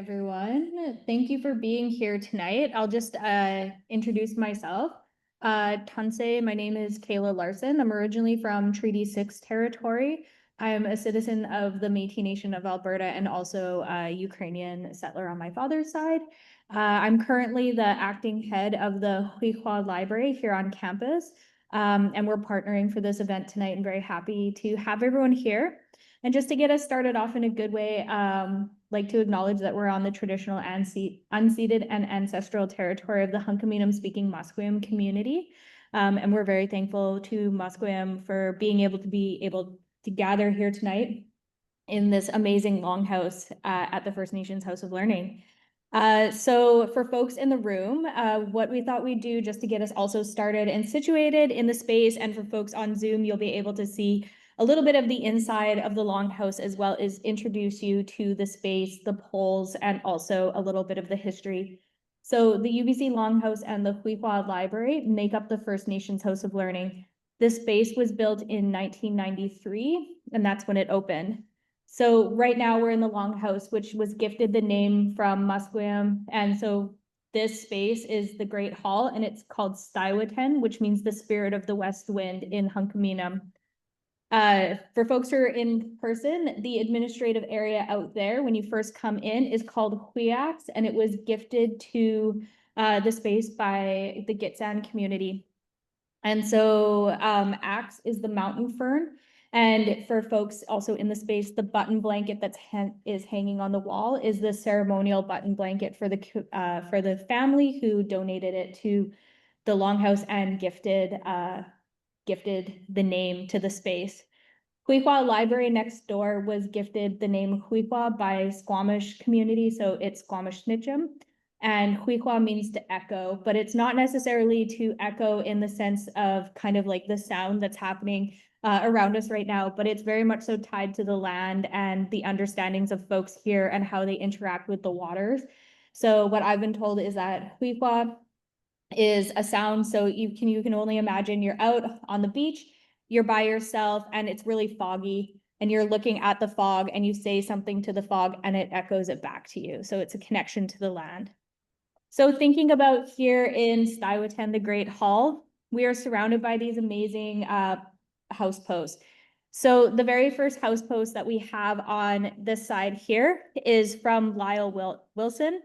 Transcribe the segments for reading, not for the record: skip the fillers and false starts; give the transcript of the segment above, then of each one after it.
everyone. Thank you for being here tonight. I'll just introduce myself. Tansei, my name is Kayla Lar-Son. I'm originally from Treaty 6 territory. I'm a citizen of the Métis Nation of Alberta and also a Ukrainian settler on my father's side. I'm currently the acting head of the Huihua Library here on campus, and we're partnering for this event tonight. I'm very happy to have everyone here. And just to get us started off in a good way, like to acknowledge that we're on the traditional unceded and ancestral territory of the Hunkaminam speaking Musqueam community. And we're very thankful to Musqueam for being able to gather here tonight in this amazing longhouse at the First Nations House of Learning. So for folks in the room, what we thought we'd do just to get us also started and situated in the space, and for folks on Zoom, you'll be able to see a little bit of the inside of the longhouse, as well as introduce you to the space, the poles, and also a little bit of the history. So the UBC Longhouse and the Huihua Library make up the First Nations House of Learning. This space was built in 1993, and that's when it opened. So right now we're in the Longhouse, which was gifted the name from Musqueam. And so this space is the Great Hall, and it's called Stiwatan, which means the spirit of the west wind in Hunkaminam. For folks who are in person, the administrative area out there, when you first come in, is called Huiax, and it was gifted to the space by the Gitxsan community. And so axe is the mountain fern. And for folks also in the space, the button blanket that is hanging on the wall is the ceremonial button blanket for the family who donated it to the Longhouse and gifted the name to the space. Huihua Library next door was gifted the name Huihua by Squamish community, so it's Squamish Snitchum. And Huihua means to echo, but it's not necessarily to echo in the sense of kind of like the sound that's happening around us right now, but it's very much so tied to the land and the understandings of folks here and how they interact with the waters. So what I've been told is that Huihua is a sound, so you can only imagine you're out on the beach, you're by yourself, and it's really foggy, and you're looking at the fog, and you say something to the fog, and it echoes it back to you. So it's a connection to the land. So thinking about here in Stiwatan, the Great Hall, we are surrounded by these amazing house posts. So the very first house post that we have on this side here is from Lyle Wilson.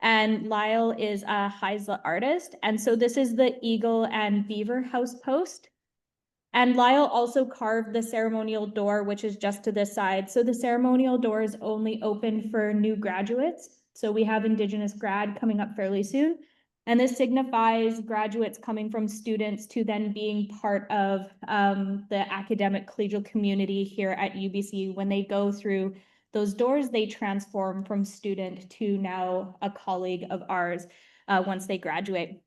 And Lyle is a Heisla artist. And so this is the eagle and beaver house post. And Lyle also carved the ceremonial door, which is just to this side. So the ceremonial door is only open for new graduates. So we have Indigenous grad coming up fairly soon. And this signifies graduates coming from students to then being part of the academic collegial community here at UBC. When they go through those doors, they transform from student to now a colleague of ours once they graduate.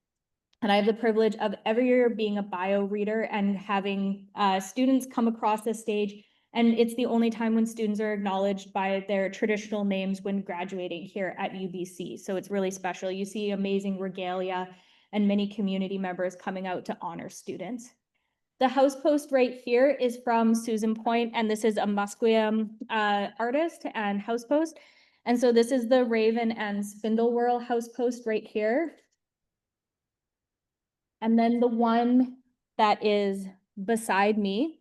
And I have the privilege of every year being a bio reader and having students come across this stage. And it's the only time when students are acknowledged by their traditional names when graduating here at UBC. So it's really special. You see amazing regalia and many community members coming out to honor students. The house post right here is from Susan Point, and this is a Musqueam artist and house post. And so this is the Raven and Spindle Whirl house post right here. And then the one that is beside me,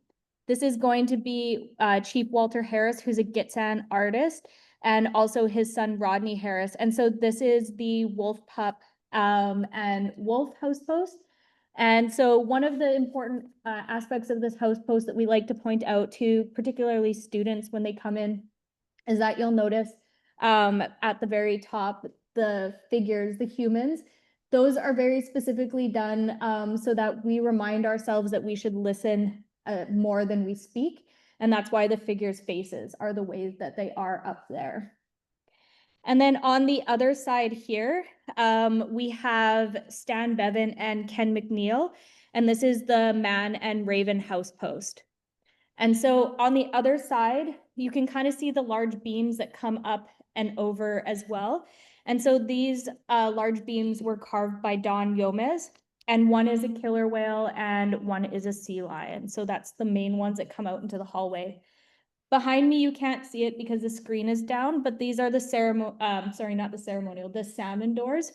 this is going to be Chief Walter Harris, who's a Gitxsan artist, and also his son Rodney Harris. And so this is the Wolf Pup and Wolf house post. And so one of the important aspects of this house post that we like to point out to particularly students when they come in is that you'll notice at the very top, the figures, the humans, those are very specifically done so that we remind ourselves that we should listen more than we speak. And that's why the figures' faces are the ways that they are up there. And then on the other side here, we have Stan Bevan and Ken McNeil, and this is the Man and Raven house post. And so on the other side, you can kind of see the large beams that come up and over as well. And so these large beams were carved by Don Yomez, and one is a killer whale and one is a sea lion. So that's the main ones that come out into the hallway. Behind me, you can't see it because the screen is down, but these are the not the ceremonial, the salmon doors,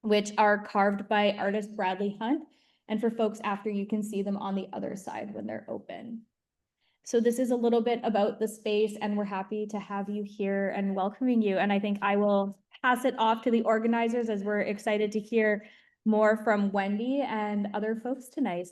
which are carved by artist Bradley Hunt. And for folks after, you can see them on the other side when they're open. So this is a little bit about the space, and we're happy to have you here and welcoming you. And I think I will pass it off to the organizers as we're excited to hear more from Wendy and other folks tonight.